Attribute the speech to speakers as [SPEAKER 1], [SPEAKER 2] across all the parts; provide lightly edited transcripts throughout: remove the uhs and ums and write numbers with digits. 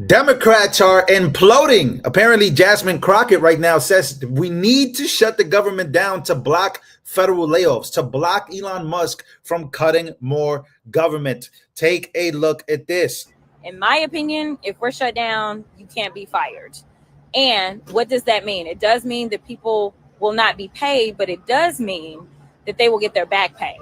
[SPEAKER 1] Democrats are imploding. Apparently, Jasmine Crockett right now says we need to shut the government down to block federal layoffs, to block Elon Musk from cutting more government. Take a look at this.
[SPEAKER 2] In my opinion, if we're shut down, you can't be fired. And what does that mean? It does mean that people will not be paid, but it does mean that they will get their back pay.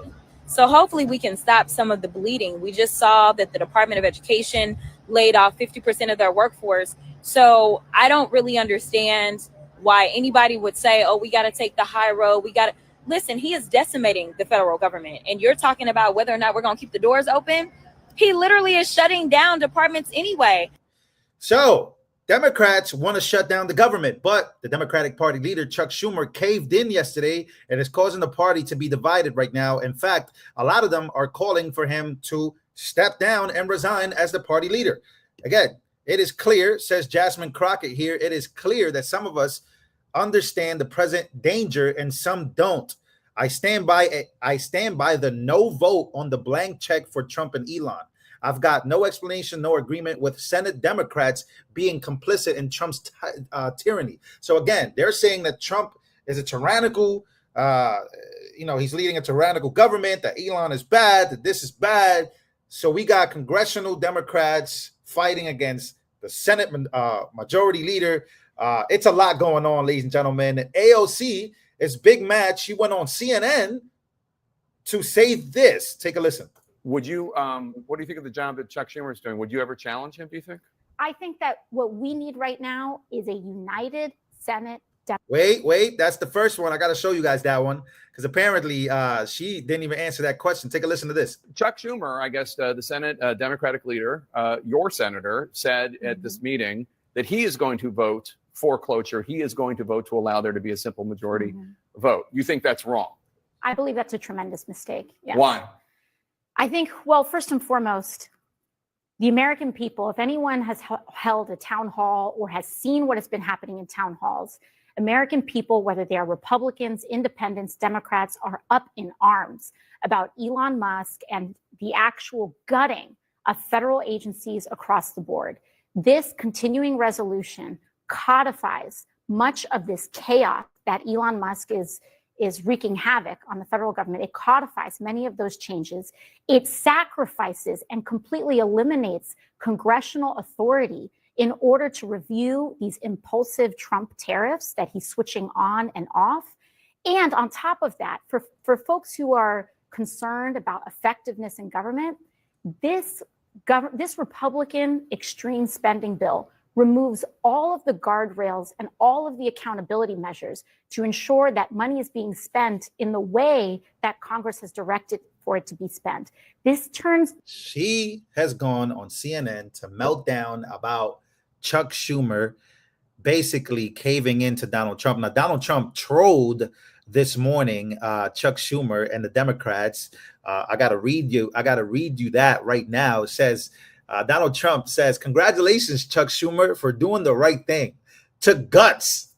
[SPEAKER 2] So hopefully we can stop some of the bleeding. We just saw that the Department of Education laid off 50% of their workforce. So I don't really understand why anybody would say, oh, we got to take the high road. We got to listen. He is decimating the federal government. And you're talking about whether or not we're going to keep the doors open. He literally is shutting down departments anyway.
[SPEAKER 1] So Democrats want to shut down the government, but the Democratic Party leader, Chuck Schumer, caved in yesterday and is causing the party to be divided right now. In fact, a lot of them are calling for him to step down and resign as the party leader. Again, it is clear, says Jasmine Crockett here, it is clear that some of us understand the present danger and some don't. I stand by the no vote on the blank check for Trump and Elon. I've got no explanation, no agreement with Senate Democrats being complicit in Trump's tyranny. So again, they're saying that Trump is a tyrannical, he's leading a tyrannical government, that Elon is bad, that this is bad. So we got congressional Democrats fighting against the Senate majority leader. It's a lot going on, ladies and gentlemen. And AOC is big mad. She went on CNN to say this. Take a listen.
[SPEAKER 3] Would you, what do you think of the job that Chuck Schumer is doing? Would you ever challenge him, do you think?
[SPEAKER 4] I think that what we need right now is a united Senate.
[SPEAKER 1] Wait, that's the first one. I got to show you guys that one because apparently she didn't even answer that question. Take a listen to this.
[SPEAKER 3] Chuck Schumer, I guess the Senate Democratic leader, your senator, said at this meeting that he is going to vote for cloture. He is going to vote to allow there to be a simple majority vote. You think that's wrong?
[SPEAKER 4] I believe that's a tremendous mistake. Yes.
[SPEAKER 3] Why?
[SPEAKER 4] I think, well, first and foremost, the American people, if anyone has held a town hall or has seen what has been happening in town halls, American people, whether they are Republicans, independents, Democrats, are up in arms about Elon Musk and the actual gutting of federal agencies across the board. This continuing resolution codifies much of this chaos that Elon Musk is wreaking havoc on the federal government. It codifies many of those changes. It sacrifices and completely eliminates congressional authority in order to review these impulsive Trump tariffs that he's switching on and off. And on top of that, for folks who are concerned about effectiveness in government, this Republican extreme spending bill removes all of the guardrails and all of the accountability measures to ensure that money is being spent in the way that Congress has directed for it to be spent. This turns...
[SPEAKER 1] She has gone on CNN to melt down about Chuck Schumer basically caving into Donald Trump. Now, Donald Trump trolled this morning Chuck Schumer and the Democrats. I gotta read you that right now. It says, Donald Trump says, congratulations, Chuck Schumer, for doing the right thing. To guts.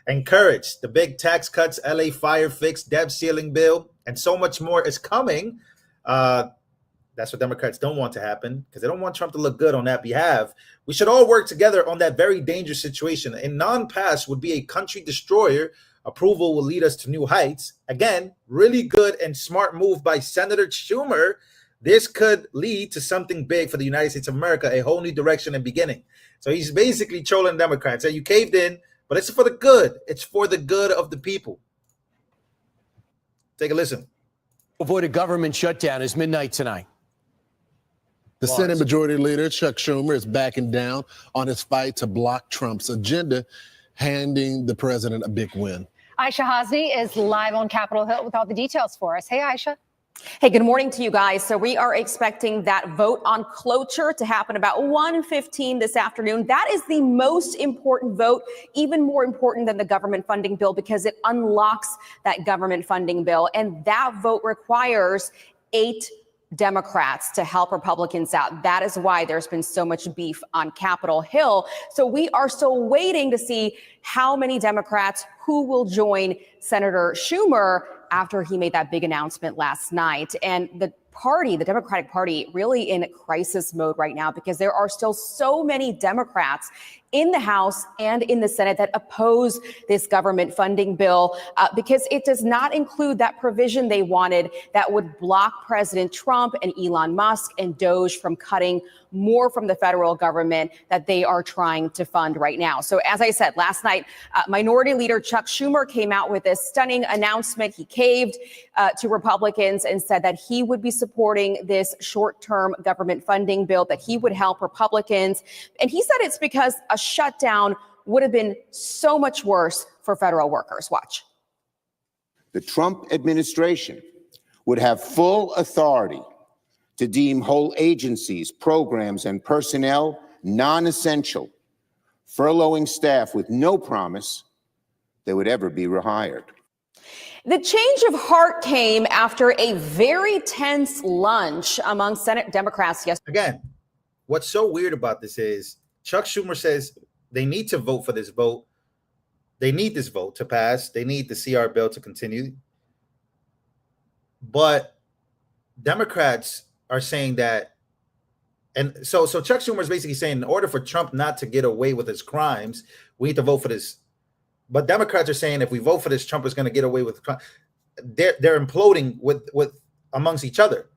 [SPEAKER 1] Encourage the big tax cuts, LA fire fix, debt ceiling bill, and so much more is coming. That's what Democrats don't want to happen because they don't want Trump to look good on that behalf. We should all work together on that very dangerous situation. A non-pass would be a country destroyer. Approval will lead us to new heights. Again, really good and smart move by Senator Schumer. This could lead to something big for the United States of America, a whole new direction and beginning. So he's basically trolling Democrats. You caved in, but it's for the good. It's for the good of the people. Take a listen.
[SPEAKER 5] Avoid a government shutdown is midnight tonight.
[SPEAKER 6] The Senate Majority Leader, Chuck Schumer, is backing down on his fight to block Trump's agenda, handing the president a big win.
[SPEAKER 7] Aisha Hasni is live on Capitol Hill with all the details for us. Hey, Aisha.
[SPEAKER 8] Hey, good morning to you guys. So we are expecting that vote on cloture to happen about 1:15 this afternoon. That is the most important vote, even more important than the government funding bill, because it unlocks that government funding bill. And that vote requires 8 Democrats to help Republicans out. That is why there's been so much beef on Capitol Hill. So we are still waiting to see how many Democrats who will join Senator Schumer after he made that big announcement last night. And the party, the Democratic Party, really in crisis mode right now because there are still so many Democrats in the House and in the Senate that oppose this government funding bill because it does not include that provision they wanted that would block President Trump and Elon Musk and Doge from cutting more from the federal government that they are trying to fund right now. So as I said, last night, Minority Leader Chuck Schumer came out with this stunning announcement. He caved to Republicans and said that he would be supporting this short-term government funding bill, that he would help Republicans. And he said it's because a shutdown would have been so much worse for federal workers. Watch.
[SPEAKER 9] The Trump administration would have full authority to deem whole agencies, programs, and personnel non-essential, furloughing staff with no promise they would ever be rehired.
[SPEAKER 8] The change of heart came after a very tense lunch among Senate Democrats yesterday.
[SPEAKER 1] Again, what's so weird about this is Chuck Schumer says they need to vote for this vote. They need this vote to pass. They need the CR bill to continue. But Democrats are saying that, and so Chuck Schumer is basically saying in order for Trump not to get away with his crimes, we need to vote for this. But Democrats are saying if we vote for this, Trump is going to get away with crime. They're imploding with amongst each other.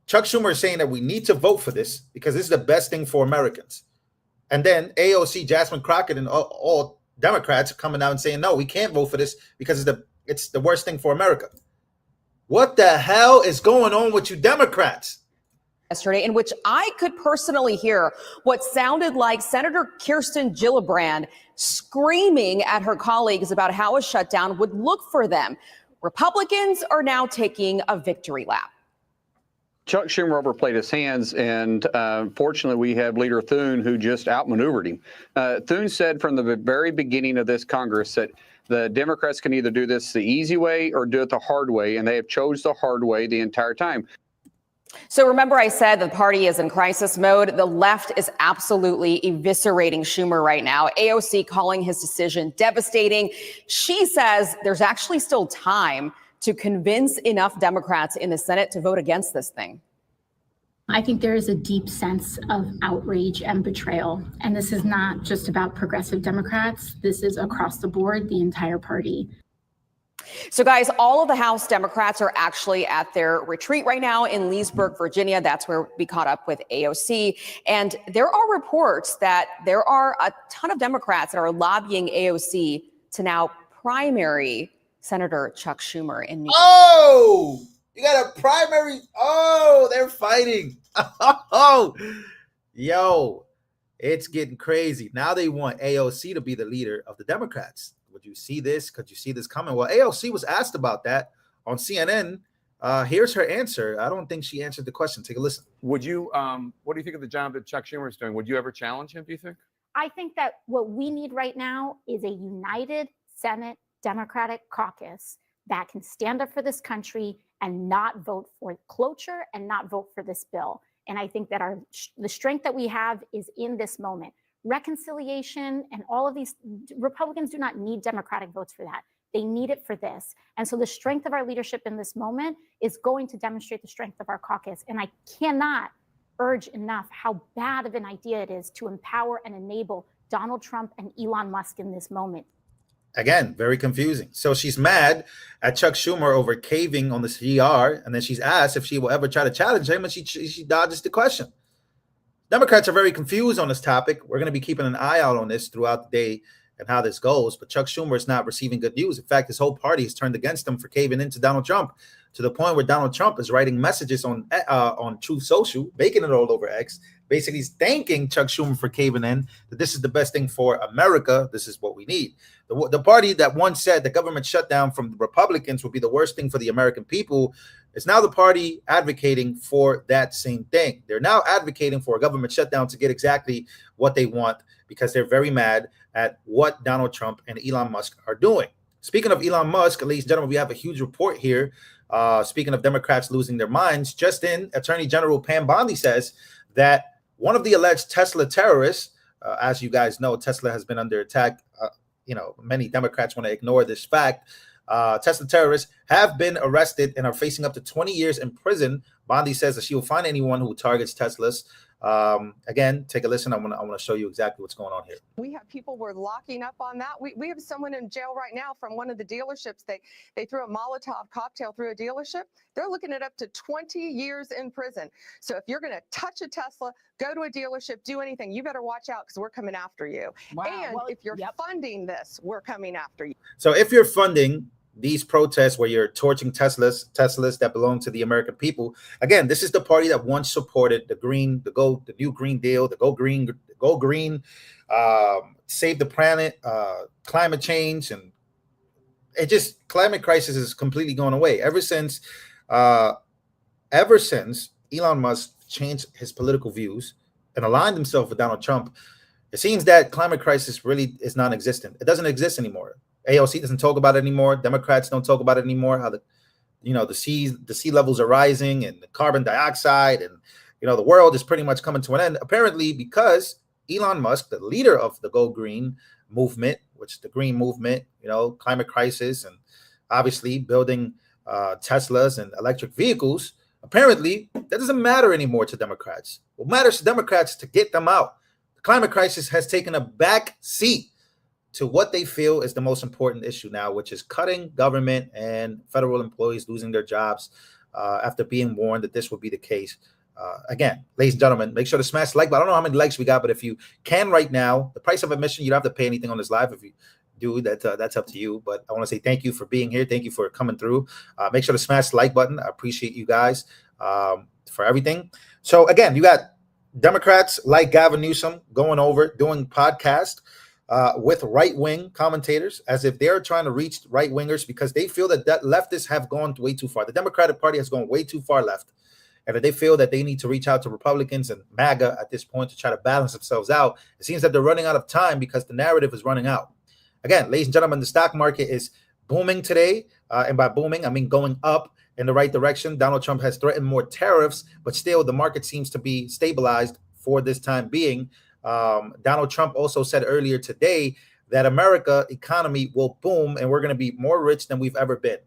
[SPEAKER 1] Chuck Schumer is saying that we need to vote for this because this is the best thing for Americans. And then AOC, Jasmine Crockett, and all Democrats are coming out and saying, no, we can't vote for this because it's the worst thing for America. What the hell is going on with you Democrats?
[SPEAKER 8] Yesterday, in which I could personally hear what sounded like Senator Kirsten Gillibrand screaming at her colleagues about how a shutdown would look for them. Republicans are now taking a victory lap.
[SPEAKER 10] Chuck Schumer overplayed his hands, and fortunately, we have Leader Thune who just outmaneuvered him. Thune said from the very beginning of this Congress that the Democrats can either do this the easy way or do it the hard way, and they have chose the hard way the entire time.
[SPEAKER 8] So remember I said the party is in crisis mode. The left is absolutely eviscerating Schumer right now. AOC calling his decision devastating. She says there's actually still time to convince enough Democrats in the Senate to vote against this thing.
[SPEAKER 11] I think there is a deep sense of outrage and betrayal. And this is not just about progressive Democrats. This is across the board, the entire party.
[SPEAKER 8] So, guys, all of the House Democrats are actually at their retreat right now in Leesburg, Virginia. That's where we caught up with AOC. And there are reports that there are a ton of Democrats that are lobbying AOC to now primary Senator Chuck Schumer in New York.
[SPEAKER 1] Oh, you got a primary. Oh, they're fighting. Oh, yo, it's getting crazy. Now they want AOC to be the leader of the Democrats. Would you see this? Could you see this coming? Well, AOC was asked about that on CNN. Here's her answer. I don't think she answered the question. Take a listen.
[SPEAKER 3] Would you, what do you think of the job that Chuck Schumer is doing? Would you ever challenge him, do you think?
[SPEAKER 4] I think that what we need right now is a united Senate Democratic caucus that can stand up for this country and not vote for cloture and not vote for this bill. And I think that the strength that we have is in this moment. Reconciliation and all of these Republicans do not need Democratic votes for that. They need it for this. And so the strength of our leadership in this moment is going to demonstrate the strength of our caucus. And I cannot urge enough how bad of an idea it is to empower and enable Donald Trump and Elon Musk in this moment.
[SPEAKER 1] Again, very confusing. So she's mad at Chuck Schumer over caving on the CR, and then she's asked if she will ever try to challenge him, and she dodges the question. Democrats are very confused on this topic. We're going to be keeping an eye out on this throughout the day and how this goes. But Chuck Schumer is not receiving good news. In fact, his whole party has turned against him for caving into Donald Trump, to the point where Donald Trump is writing messages on Truth Social, making it all over X. Basically, he's thanking Chuck Schumer for caving in, that this is the best thing for America. This is what we need. The party that once said the government shutdown from the Republicans would be the worst thing for the American people is now the party advocating for that same thing. They're now advocating for a government shutdown to get exactly what they want because they're very mad at what Donald Trump and Elon Musk are doing. Speaking of Elon Musk, ladies and gentlemen, we have a huge report here. Speaking of Democrats losing their minds, just in, Attorney General Pam Bondi says that one of the alleged Tesla terrorists, as you guys know, Tesla has been under attack. Many Democrats want to ignore this fact. Tesla terrorists have been arrested and are facing up to 20 years in prison. Bondi says that she will find anyone who targets Teslas. Again, take a listen. I want to show you exactly what's going on here.
[SPEAKER 12] We have people we're locking up on that. We have someone in jail right now from one of the dealerships. They threw a Molotov cocktail through a dealership. They're looking at up to 20 years in prison. So if you're going to touch a Tesla, go to a dealership, do anything, you better watch out because we're coming after you. Wow. And if you're funding this, we're coming after you.
[SPEAKER 1] So if you're funding these protests where you're torching Teslas that belong to the American people, again, this is the party that once supported the new Green Deal, the Go Green, save the planet, climate change, and climate crisis is completely going away ever since Elon Musk changed his political views and aligned himself with Donald Trump. It seems that climate crisis really is non-existent. It doesn't exist anymore. AOC doesn't talk about it anymore. Democrats don't talk about it anymore. How the sea levels are rising and the carbon dioxide, and the world is pretty much coming to an end. Apparently, because Elon Musk, the leader of the Go Green movement, which the green movement, climate crisis, and obviously building Teslas and electric vehicles, apparently that doesn't matter anymore to Democrats. What matters to Democrats is to get them out. The climate crisis has taken a back seat to what they feel is the most important issue now, which is cutting government and federal employees losing their jobs after being warned that this would be the case. Again, ladies and gentlemen, make sure to smash the like button. I don't know how many likes we got, but if you can right now, the price of admission, you don't have to pay anything on this live. If you do, that's up to you. But I want to say thank you for being here. Thank you for coming through. Make sure to smash the like button. I appreciate you guys for everything. So again, you got Democrats like Gavin Newsom going over, doing podcasts with right-wing commentators as if they're trying to reach right-wingers because they feel that leftists have gone way too far. The Democratic Party has gone way too far left, and that they feel that they need to reach out to Republicans and MAGA at this point to try to balance themselves out. It seems that they're running out of time because the narrative is running out. Again, ladies and gentlemen, the stock market is booming today, and by booming, I mean going up in the right direction. Donald Trump has threatened more tariffs, but still the market seems to be stabilized for this time being. Donald Trump also said earlier today that America economy will boom and we're going to be more rich than we've ever been.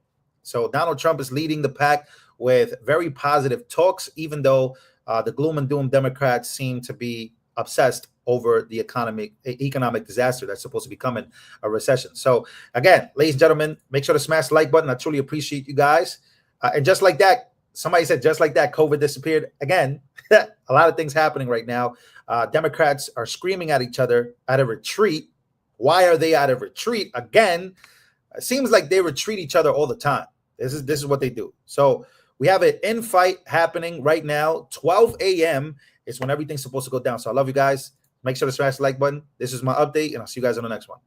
[SPEAKER 1] So Donald Trump is leading the pack with very positive talks, even though the gloom and doom Democrats seem to be obsessed over the economic disaster that's supposed to be coming, a recession. So again, ladies and gentlemen, make sure to smash the like button. I truly appreciate you guys. And just like that, somebody said, just like that, COVID disappeared. Again, a lot of things happening right now. Democrats are screaming at each other at a retreat. Why are they at a retreat? Again, it seems like they retreat each other all the time. This is what they do. So we have an infight happening right now. 12 a.m. is when everything's supposed to go down. So I love you guys. Make sure to smash the like button. This is my update, and I'll see you guys on the next one.